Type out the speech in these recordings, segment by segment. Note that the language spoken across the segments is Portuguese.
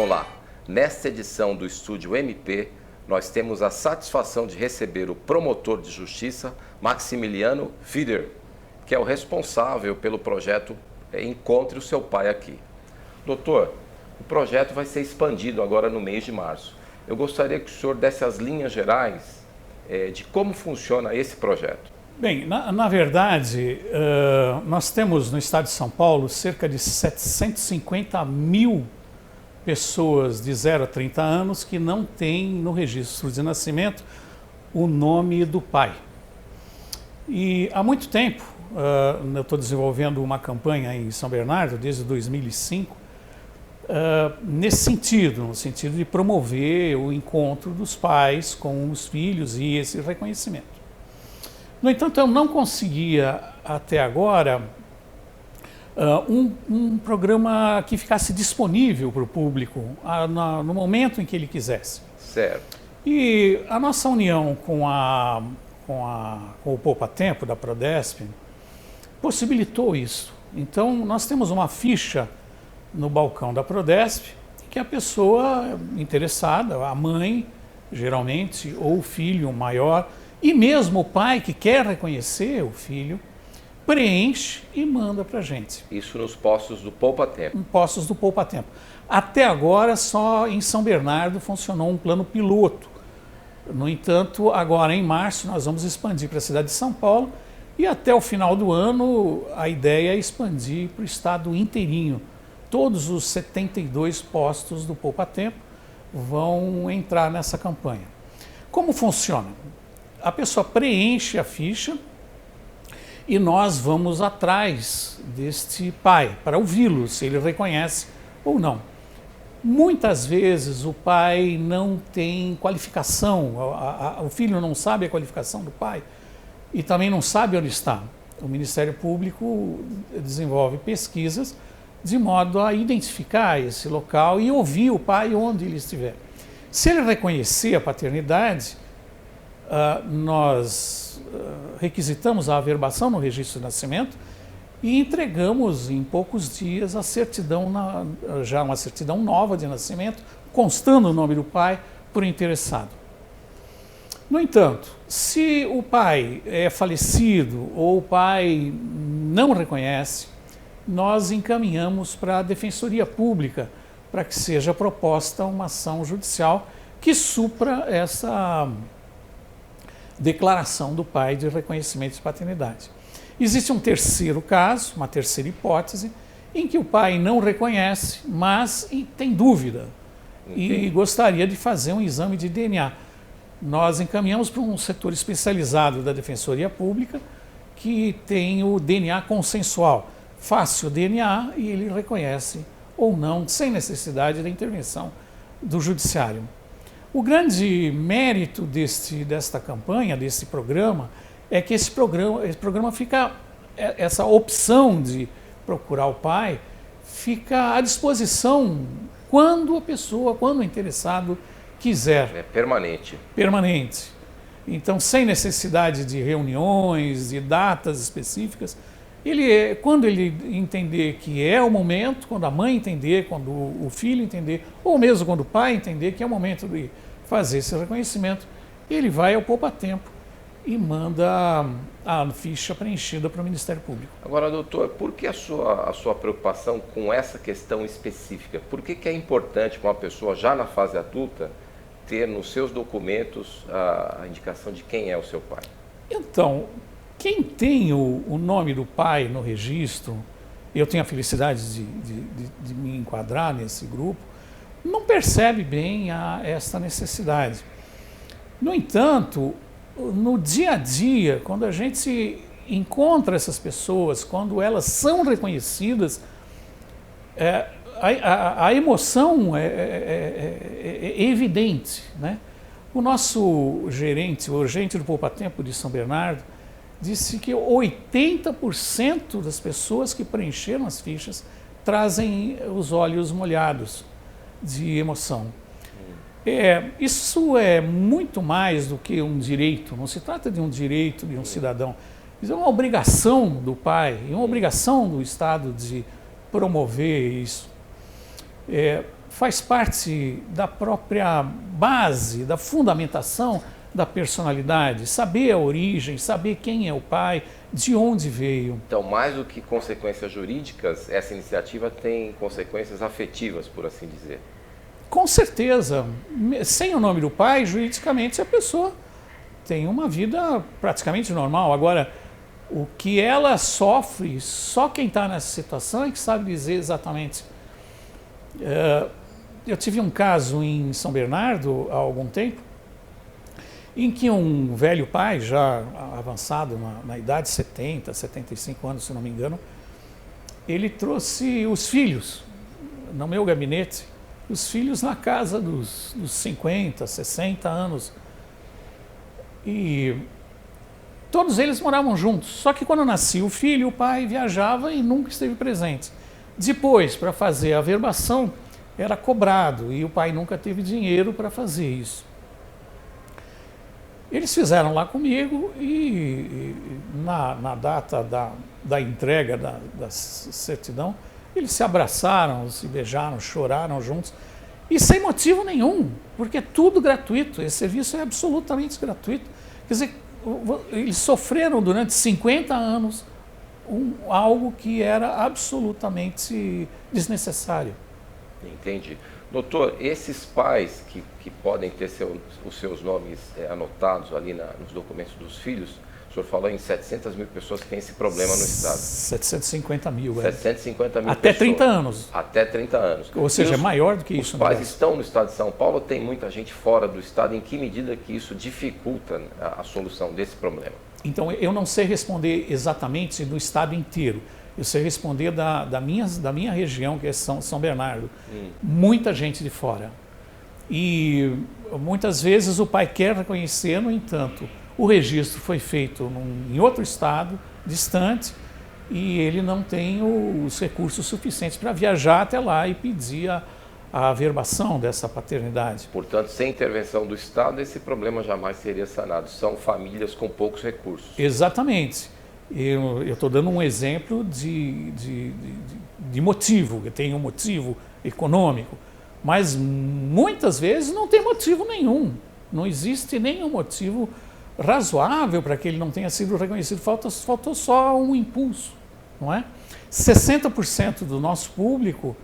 Olá, nesta edição do Estúdio MP, nós temos a satisfação de receber o promotor de justiça, Maximiliano Fieder, que é o responsável pelo projeto Encontre o Seu Pai Aqui. Doutor, o projeto vai ser expandido agora no mês de março. Eu gostaria que o senhor desse as linhas gerais de como funciona esse projeto. Bem, na verdade, nós temos no estado de São Paulo cerca de 750 mil pessoas de 0 a 30 anos que não têm no registro de nascimento o nome do pai. E há muito tempo, eu estou desenvolvendo uma campanha em São Bernardo, desde 2005, nesse sentido, no sentido de promover o encontro dos pais com os filhos e esse reconhecimento. No entanto, eu não conseguia até agora um programa que ficasse disponível para o público no momento em que ele quisesse. Certo. E a nossa união com o Poupa Tempo da Prodesp possibilitou isso. Então, nós temos uma ficha no balcão da Prodesp que a pessoa interessada, a mãe, geralmente, ou o filho maior, e mesmo o pai que quer reconhecer o filho, preenche e manda para a gente. Isso nos postos do Poupa Tempo. Em postos do Poupa Tempo. Até agora, só em São Bernardo funcionou um plano piloto. No entanto, agora em março, nós vamos expandir para a cidade de São Paulo e até o final do ano a ideia é expandir para o estado inteirinho. Todos os 72 postos do Poupa Tempo vão entrar nessa campanha. Como funciona? A pessoa preenche a ficha e nós vamos atrás deste pai para ouvi-lo, se ele reconhece ou não. Muitas vezes o pai não tem qualificação, o filho não sabe a qualificação do pai e também não sabe onde está. O Ministério Público desenvolve pesquisas de modo a identificar esse local e ouvir o pai onde ele estiver. Se ele reconhecer a paternidade, nós requisitamos a averbação no registro de nascimento e entregamos em poucos dias a certidão, já uma certidão nova de nascimento, constando o nome do pai por interessado. No entanto, se o pai é falecido ou o pai não reconhece, nós encaminhamos para a Defensoria Pública para que seja proposta uma ação judicial que supra essa declaração do pai de reconhecimento de paternidade. Existe um terceiro caso, uma terceira hipótese, em que o pai não reconhece, mas tem dúvida e gostaria de fazer um exame de DNA. Nós encaminhamos para um setor especializado da Defensoria Pública que tem o DNA consensual. Faz o DNA e ele reconhece ou não, sem necessidade da intervenção do judiciário. O grande mérito desta campanha, desse programa, é que esse programa fica, essa opção de procurar o pai, fica à disposição quando o interessado quiser. É permanente. Permanente. Então, sem necessidade de reuniões, de datas específicas, quando ele entender que é o momento, quando a mãe entender, quando o filho entender, ou mesmo quando o pai entender que é o momento de fazer esse reconhecimento, ele vai ao Poupa Tempo e manda a ficha preenchida para o Ministério Público. Agora, doutor, por que a sua preocupação com essa questão específica? Por que é importante para uma pessoa já na fase adulta ter nos seus documentos a indicação de quem é o seu pai? Então, quem tem o nome do pai no registro, eu tenho a felicidade de me enquadrar nesse grupo, não percebe bem essa necessidade. No entanto, no dia a dia, quando a gente encontra essas pessoas, quando elas são reconhecidas, a emoção é evidente, né? O nosso gerente, o gerente do Poupa Tempo de São Bernardo, disse que 80% das pessoas que preencheram as fichas trazem os olhos molhados de emoção. Isso é muito mais do que um direito, não se trata de um direito de um cidadão, isso é uma obrigação do pai, uma obrigação do Estado de promover isso. faz parte da própria base, da fundamentação da personalidade, saber a origem, saber quem é o pai, de onde veio. Então, mais do que consequências jurídicas, essa iniciativa tem consequências afetivas, por assim dizer. Com certeza, sem o nome do pai, juridicamente a pessoa tem uma vida praticamente normal. Agora, o que ela sofre, só quem está nessa situação é que sabe dizer exatamente. Eu tive um caso em São Bernardo há algum tempo, em que um velho pai, já avançado na idade, 70, 75 anos, se não me engano, ele trouxe os filhos no meu gabinete, os filhos na casa dos 50, 60 anos. E todos eles moravam juntos, só que quando nascia o filho, o pai viajava e nunca esteve presente. Depois, para fazer a averbação, era cobrado e o pai nunca teve dinheiro para fazer isso. Eles fizeram lá comigo e na data da entrega da certidão, eles se abraçaram, se beijaram, choraram juntos, e sem motivo nenhum, porque é tudo gratuito, esse serviço é absolutamente gratuito. Quer dizer, eles sofreram durante 50 anos algo que era absolutamente desnecessário. Entendi. Doutor, esses pais que podem ter os seus nomes anotados ali nos documentos dos filhos, o senhor falou em 700 mil pessoas que têm esse problema no Estado. 750 mil. 750 mil Até pessoas. 30 anos. Até 30 anos. Ou seja, é maior do que isso. Os pais estão no Estado de São Paulo ou tem muita gente fora do Estado? Em que medida que isso dificulta a solução desse problema? Então, eu não sei responder exatamente no Estado inteiro. Eu sei responder da minha região, que é São Bernardo. Muita gente de fora. E muitas vezes o pai quer reconhecer, no entanto, o registro foi feito em outro estado, distante, e ele não tem os recursos suficientes para viajar até lá e pedir a averbação dessa paternidade. Portanto, sem intervenção do Estado, esse problema jamais seria sanado. São famílias com poucos recursos. Exatamente. Eu estou dando um exemplo de motivo, que tem um motivo econômico, mas muitas vezes não tem motivo nenhum. Não existe nenhum motivo razoável para que ele não tenha sido reconhecido. Faltou só um impulso, não é? 60% do nosso público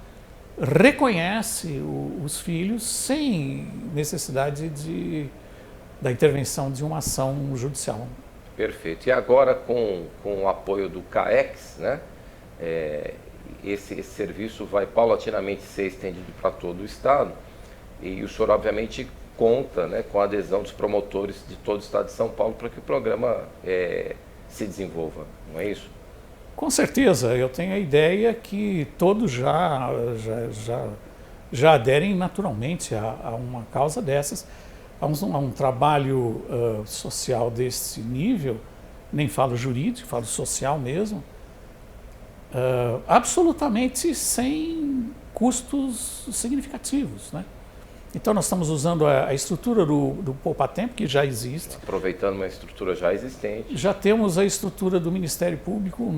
reconhece os filhos sem necessidade da intervenção de uma ação judicial. Perfeito. E agora, com o apoio do CAEX, né, esse serviço vai paulatinamente ser estendido para todo o Estado, e o senhor, obviamente, conta, né, com a adesão dos promotores de todo o Estado de São Paulo para que o programa se desenvolva, não é isso? Com certeza. Eu tenho a ideia que todos já aderem naturalmente a uma causa dessas. A um trabalho social desse nível, nem falo jurídico, falo social mesmo, absolutamente sem custos significativos, né? Então nós estamos usando a estrutura do Poupatempo, que já existe. Aproveitando uma estrutura já existente. Já temos a estrutura do Ministério Público,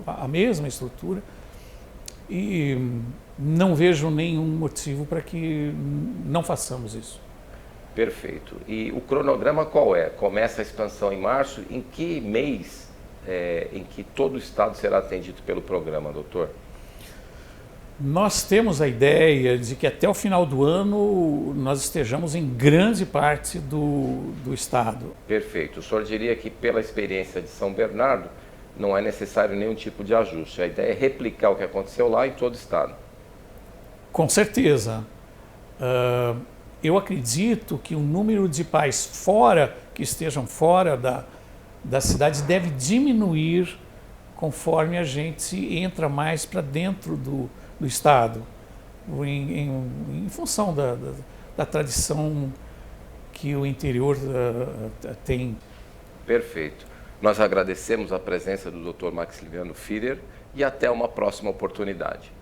a mesma estrutura, e não vejo nenhum motivo para que não façamos isso. Perfeito. E o cronograma qual é? Começa a expansão em março. Em que mês em que todo o Estado será atendido pelo programa, doutor? Nós temos a ideia de que até o final do ano nós estejamos em grande parte do Estado. Perfeito. O senhor diria que pela experiência de São Bernardo não é necessário nenhum tipo de ajuste. A ideia é replicar o que aconteceu lá em todo o Estado. Com certeza. Eu acredito que o número de pais que estejam fora da cidade deve diminuir conforme a gente entra mais para dentro do Estado, em função da tradição que o interior tem. Perfeito. Nós agradecemos a presença do Dr. Maximiliano Firer e até uma próxima oportunidade.